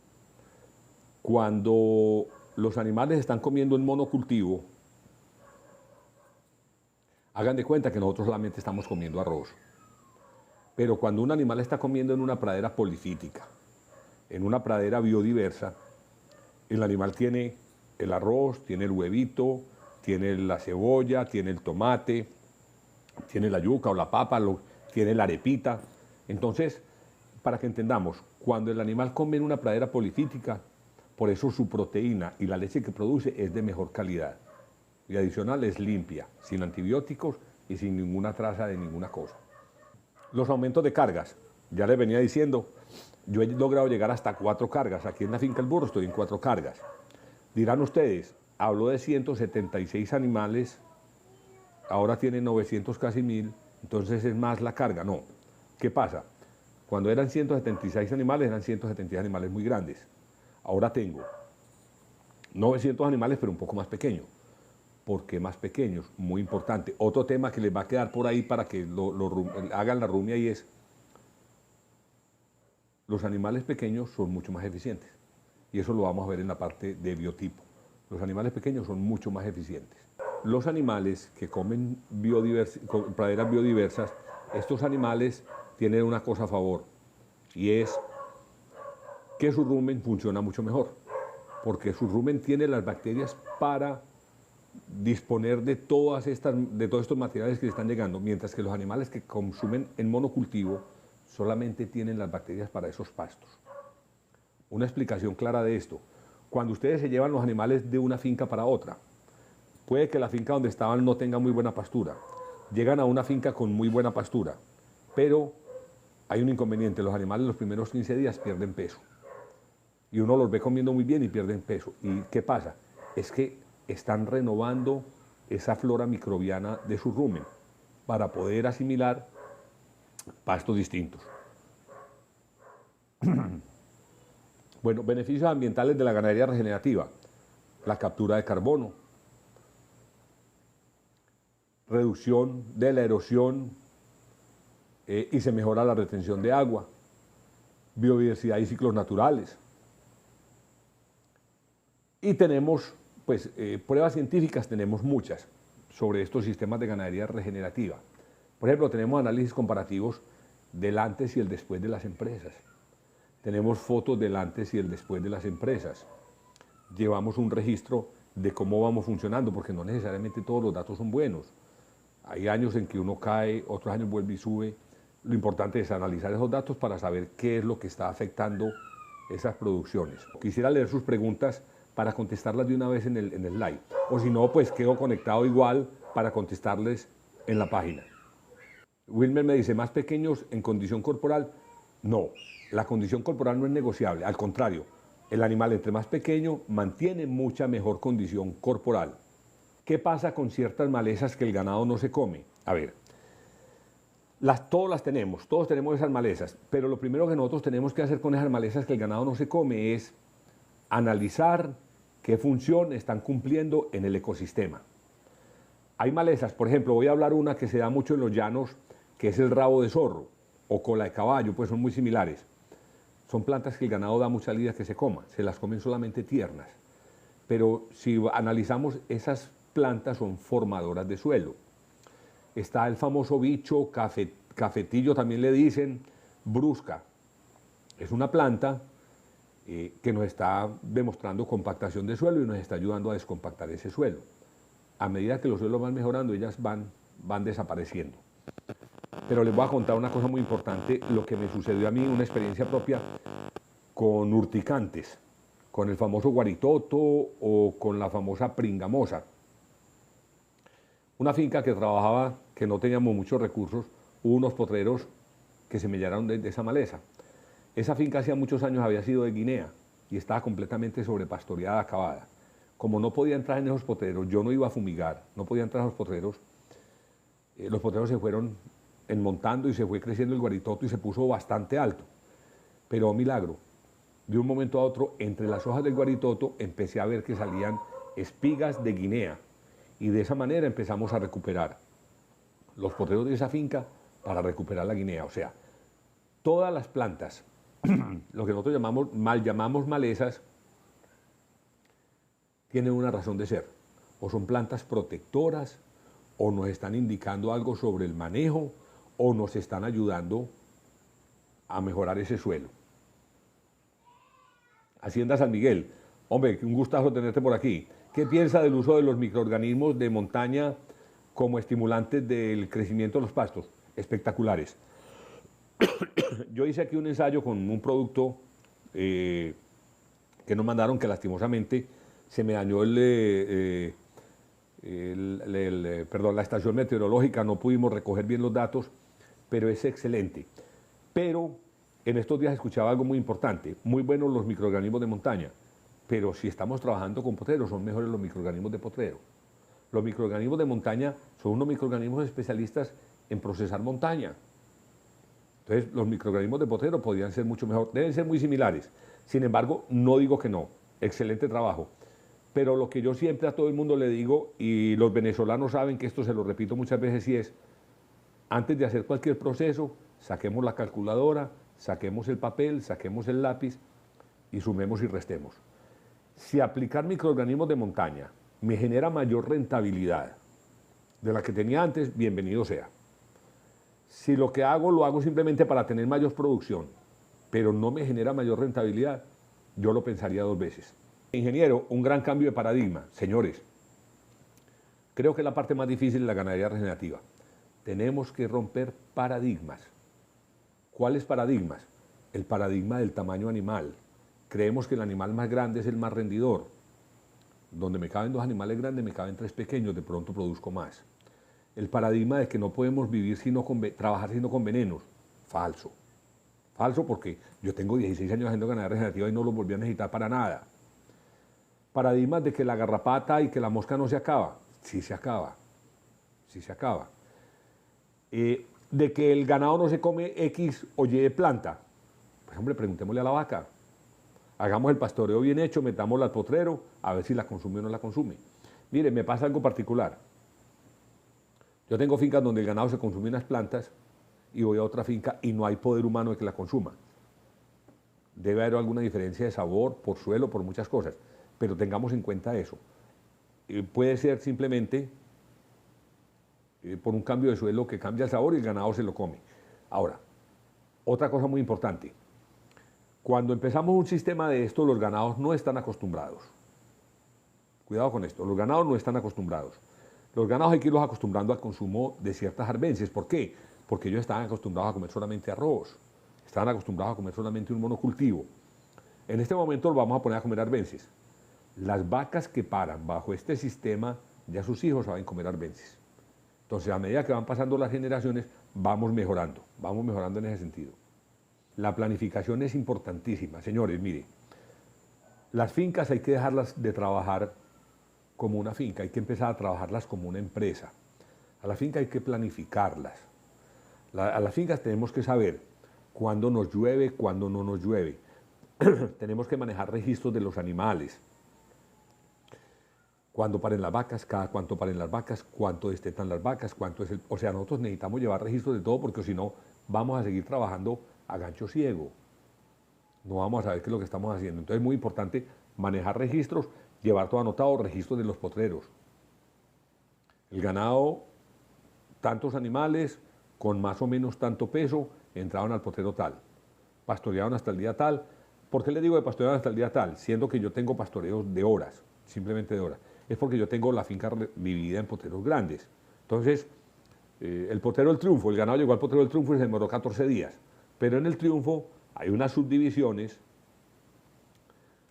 cuando los animales están comiendo en monocultivo, hagan de cuenta que nosotros solamente estamos comiendo arroz. Pero cuando un animal está comiendo en una pradera polifítica, en una pradera biodiversa, el animal tiene el arroz, tiene el huevito, tiene la cebolla, tiene el tomate, tiene la yuca o la papa, tiene la arepita. Entonces, para que entendamos, cuando el animal come en una pradera polifítica, por eso su proteína y la leche que produce es de mejor calidad. Y adicional es limpia, sin antibióticos y sin ninguna traza de ninguna cosa. Los aumentos de cargas, ya les venía diciendo, yo he logrado llegar hasta 4 cargas. Aquí en la finca El Burro estoy en 4 cargas. Dirán ustedes, habló de 176 animales, ahora tiene 900, casi 1000, entonces es más la carga. No. ¿Qué pasa? Cuando eran 176 animales, eran 176 animales muy grandes. Ahora tengo 900 animales, pero un poco más pequeños. ¿Por qué más pequeños? Muy importante. Otro tema que les va a quedar por ahí para que hagan la rumia y es, los animales pequeños son mucho más eficientes. Y eso lo vamos a ver en la parte de biotipo. Los animales pequeños son mucho más eficientes. Los animales que comen praderas biodiversas, estos animales tienen una cosa a favor, y es que su rumen funciona mucho mejor, porque su rumen tiene las bacterias para disponer de todos estos materiales que le están llegando, mientras que los animales que consumen en monocultivo solamente tienen las bacterias para esos pastos. Una explicación clara de esto: cuando ustedes se llevan los animales de una finca para otra, puede que la finca donde estaban no tenga muy buena pastura, llegan a una finca con muy buena pastura, pero hay un inconveniente: los animales los primeros 15 días pierden peso, y uno los ve comiendo muy bien y pierden peso. ¿Y qué pasa? Es que están renovando esa flora microbiana de su rumen para poder asimilar pastos distintos. Bueno, beneficios ambientales de la ganadería regenerativa: la captura de carbono, reducción de la erosión y se mejora la retención de agua, biodiversidad y ciclos naturales. Y tenemos, pues, pruebas científicas, tenemos muchas sobre estos sistemas de ganadería regenerativa. Por ejemplo, tenemos análisis comparativos del antes y el después de las empresas. Tenemos fotos del antes y el después de las empresas. Llevamos un registro de cómo vamos funcionando, porque no necesariamente todos los datos son buenos. Hay años en que uno cae, otros años vuelve y sube. Lo importante es analizar esos datos para saber qué es lo que está afectando esas producciones. Quisiera leer sus preguntas para contestarlas de una vez en el live. O si no, pues quedo conectado igual para contestarles en la página. Wilmer me dice, ¿más pequeños en condición corporal? No, la condición corporal no es negociable, al contrario, el animal entre más pequeño mantiene mucha mejor condición corporal. ¿Qué pasa con ciertas malezas que el ganado no se come? A ver, todos las tenemos, todos tenemos esas malezas, pero lo primero que nosotros tenemos que hacer con esas malezas que el ganado no se come es analizar qué función están cumpliendo en el ecosistema. Hay malezas, por ejemplo, voy a hablar una que se da mucho en los llanos, que es el rabo de zorro o cola de caballo, pues son muy similares. Son plantas que el ganado da mucha lidia que se coma, se las comen solamente tiernas. Pero si analizamos, esas plantas son formadoras de suelo. Está el famoso bicho, cafetillo también le dicen, brusca. Es una planta que nos está demostrando compactación de suelo y nos está ayudando a descompactar ese suelo. A medida que los suelos van mejorando, ellas van desapareciendo. Pero les voy a contar una cosa muy importante, lo que me sucedió a mí, una experiencia propia con urticantes, con el famoso guaritoto o con la famosa pringamosa. Una finca que trabajaba, que no teníamos muchos recursos, hubo unos potreros que se me llenaron de esa maleza. Esa finca hacía muchos años había sido de Guinea y estaba completamente sobrepastoreada, acabada. Como no podía entrar en esos potreros, yo no iba a fumigar, no podía entrar a los potreros se fueron enmontando y se fue creciendo el guaritoto y se puso bastante alto. Pero milagro, de un momento a otro, entre las hojas del guaritoto empecé a ver que salían espigas de Guinea y de esa manera empezamos a recuperar los potreros de esa finca para recuperar la Guinea. O sea, todas las plantas, lo que nosotros llamamos malezas, tienen una razón de ser. O son plantas protectoras, o nos están indicando algo sobre el manejo, o nos están ayudando a mejorar ese suelo. Hacienda San Miguel, hombre, un gustazo tenerte por aquí. ¿Qué piensa del uso de los microorganismos de montaña como estimulantes del crecimiento de los pastos? Espectaculares. Yo hice aquí un ensayo con un producto que nos mandaron que lastimosamente se me dañó la estación meteorológica, no pudimos recoger bien los datos, pero es excelente. Pero en estos días escuchaba algo muy importante, muy buenos los microorganismos de montaña, pero si estamos trabajando con potreros, son mejores los microorganismos de potrero. Los microorganismos de montaña son unos microorganismos especialistas en procesar montaña. Entonces, los microorganismos de potrero podrían ser mucho mejor, deben ser muy similares. Sin embargo, no digo que no, excelente trabajo. Pero lo que yo siempre a todo el mundo le digo, y los venezolanos saben que esto se lo repito muchas veces, y es, antes de hacer cualquier proceso, saquemos la calculadora, saquemos el papel, saquemos el lápiz y sumemos y restemos. Si aplicar microorganismos de montaña me genera mayor rentabilidad de la que tenía antes, bienvenido sea. Si lo que hago lo hago simplemente para tener mayor producción, pero no me genera mayor rentabilidad, yo lo pensaría dos veces. Ingeniero, un gran cambio de paradigma. Señores, creo que la parte más difícil es la ganadería regenerativa. Tenemos que romper paradigmas. ¿Cuáles paradigmas? El paradigma del tamaño animal. Creemos que el animal más grande es el más rendidor. Donde me caben 2 animales grandes, me caben 3 pequeños, de pronto produzco más. El paradigma de que no podemos vivir trabajar sino con venenos. Falso. Falso porque yo tengo 16 años haciendo ganadería regenerativa y no lo volví a necesitar para nada. Paradigmas de que la garrapata y que la mosca no se acaba. Sí se acaba. Sí se acaba. De que el ganado no se come X o Y de planta. Pues hombre, preguntémosle a la vaca. Hagamos el pastoreo bien hecho, metámosla al potrero, a ver si la consume o no la consume. Mire, me pasa algo particular. Yo tengo fincas donde el ganado se consume unas plantas y voy a otra finca y no hay poder humano de que la consuma. Debe haber alguna diferencia de sabor, por suelo, por muchas cosas, pero tengamos en cuenta eso. Puede ser simplemente por un cambio de suelo que cambia el sabor y el ganado se lo come. Ahora, otra cosa muy importante. Cuando empezamos un sistema de esto, los ganados no están acostumbrados. Cuidado con esto, los ganados no están acostumbrados. Los ganados hay que irlos acostumbrando al consumo de ciertas arbences. ¿Por qué? Porque ellos estaban acostumbrados a comer solamente arroz, estaban acostumbrados a comer solamente un monocultivo. En este momento los vamos a poner a comer arbences. Las vacas que paran bajo este sistema, ya sus hijos saben comer arbences. Entonces, a medida que van pasando las generaciones, vamos mejorando en ese sentido. La planificación es importantísima. Señores, mire, las fincas hay que dejarlas de trabajar como una finca, hay que empezar a trabajarlas como una empresa. A la finca hay que planificarlas. A las fincas tenemos que saber cuándo nos llueve, cuándo no nos llueve. Tenemos que manejar registros de los animales. Cuándo paren las vacas, cada cuánto paren las vacas, cuánto destetan las vacas, cuánto es el... O sea, nosotros necesitamos llevar registros de todo porque si no, vamos a seguir trabajando a gancho ciego. No vamos a saber qué es lo que estamos haciendo. Entonces es muy importante manejar registros, llevar todo anotado, registros de los potreros. El ganado, tantos animales, con más o menos tanto peso, entraban al potrero tal. Pastoreaban hasta el día tal. ¿Por qué le digo de pastoreaban hasta el día tal? Siendo que yo tengo pastoreos de horas, simplemente de horas. Es porque yo tengo la finca dividida en potreros grandes. Entonces, el potrero del Triunfo, el ganado llegó al potrero del Triunfo y se demoró 14 días. Pero en el Triunfo hay unas subdivisiones,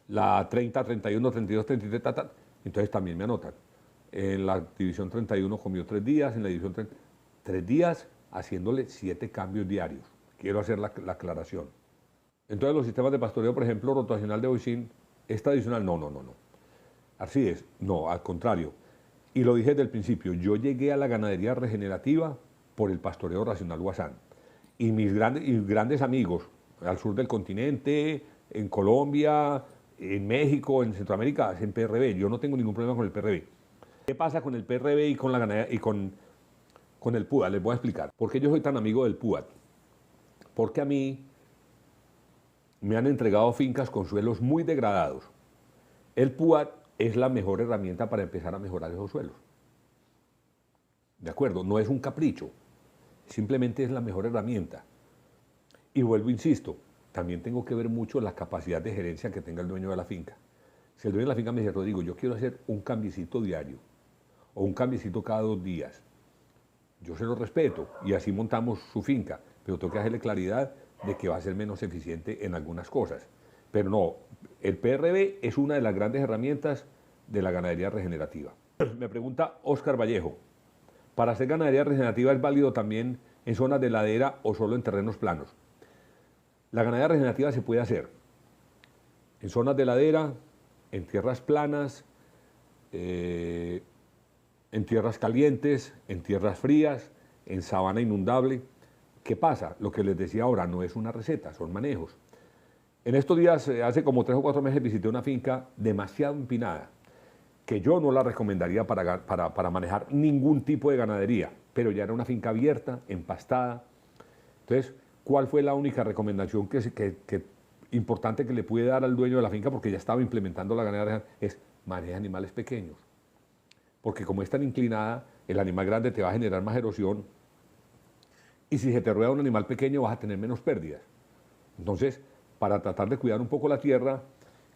la 30, 31, 32, 33, entonces también me anotan. En la división 31 comió 3 días, en la división 30, 3 días haciéndole 7 cambios diarios. Quiero hacer la aclaración. Entonces los sistemas de pastoreo, por ejemplo, rotacional de Boicín, ¿es tradicional? No. Así es, no, al contrario. Y lo dije desde el principio, yo llegué a la ganadería regenerativa por el pastoreo racional Guasán. Y mis grandes amigos al sur del continente, en Colombia, en México, en Centroamérica, hacen PRB. Yo no tengo ningún problema con el PRB. ¿Qué pasa con el PRB y con la ganadería y con el PUAT? Les voy a explicar. ¿Por qué yo soy tan amigo del PUAT? Porque a mí me han entregado fincas con suelos muy degradados. El PUAT es la mejor herramienta para empezar a mejorar esos suelos. ¿De acuerdo? No es un capricho, simplemente es la mejor herramienta. Y vuelvo, insisto, también tengo que ver mucho la capacidad de gerencia que tenga el dueño de la finca. Si el dueño de la finca me dice, Rodrigo, yo quiero hacer un cambiecito diario o un cambiecito cada 2 días, yo se lo respeto y así montamos su finca, pero tengo que hacerle claridad de que va a ser menos eficiente en algunas cosas. Pero no, el PRB es una de las grandes herramientas de la ganadería regenerativa. Me pregunta Óscar Vallejo, ¿para hacer ganadería regenerativa es válido también en zonas de ladera o solo en terrenos planos? La ganadería regenerativa se puede hacer en zonas de ladera, en tierras planas, en tierras calientes, en tierras frías, en sabana inundable. ¿Qué pasa? Lo que les decía ahora no es una receta, son manejos. En estos días, hace como 3 o 4 meses, visité una finca demasiado empinada, que yo no la recomendaría para manejar ningún tipo de ganadería, pero ya era una finca abierta, empastada. Entonces, ¿cuál fue la única recomendación importante que le pude dar al dueño de la finca, porque ya estaba implementando la ganadería? Es maneja animales pequeños. Porque como es tan inclinada, el animal grande te va a generar más erosión, y si se te rueda un animal pequeño vas a tener menos pérdidas. Entonces, para tratar de cuidar un poco la tierra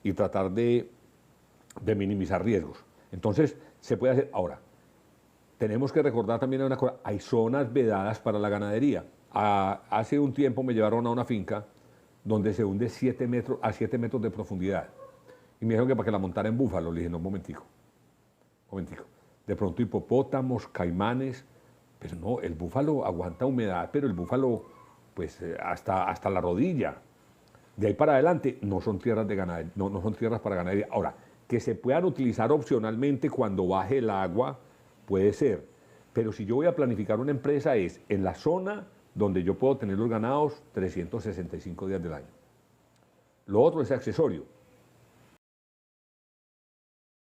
y tratar de minimizar riesgos. Entonces, se puede hacer. Ahora, tenemos que recordar también una cosa, hay zonas vedadas para la ganadería. Hace un tiempo me llevaron a una finca donde se hunde 7 metros, a 7 metros de profundidad. Y me dijeron que para que la montara en búfalo. Le dije, no, un momentico. De pronto hipopótamos, caimanes, pero no, el búfalo aguanta humedad, pero el búfalo, pues hasta la rodilla. De ahí para adelante no son tierras de ganadería, no son tierras para ganadería. Ahora, que se puedan utilizar opcionalmente cuando baje el agua, puede ser. Pero si yo voy a planificar una empresa es en la zona donde yo puedo tener los ganados 365 días del año. Lo otro es accesorio.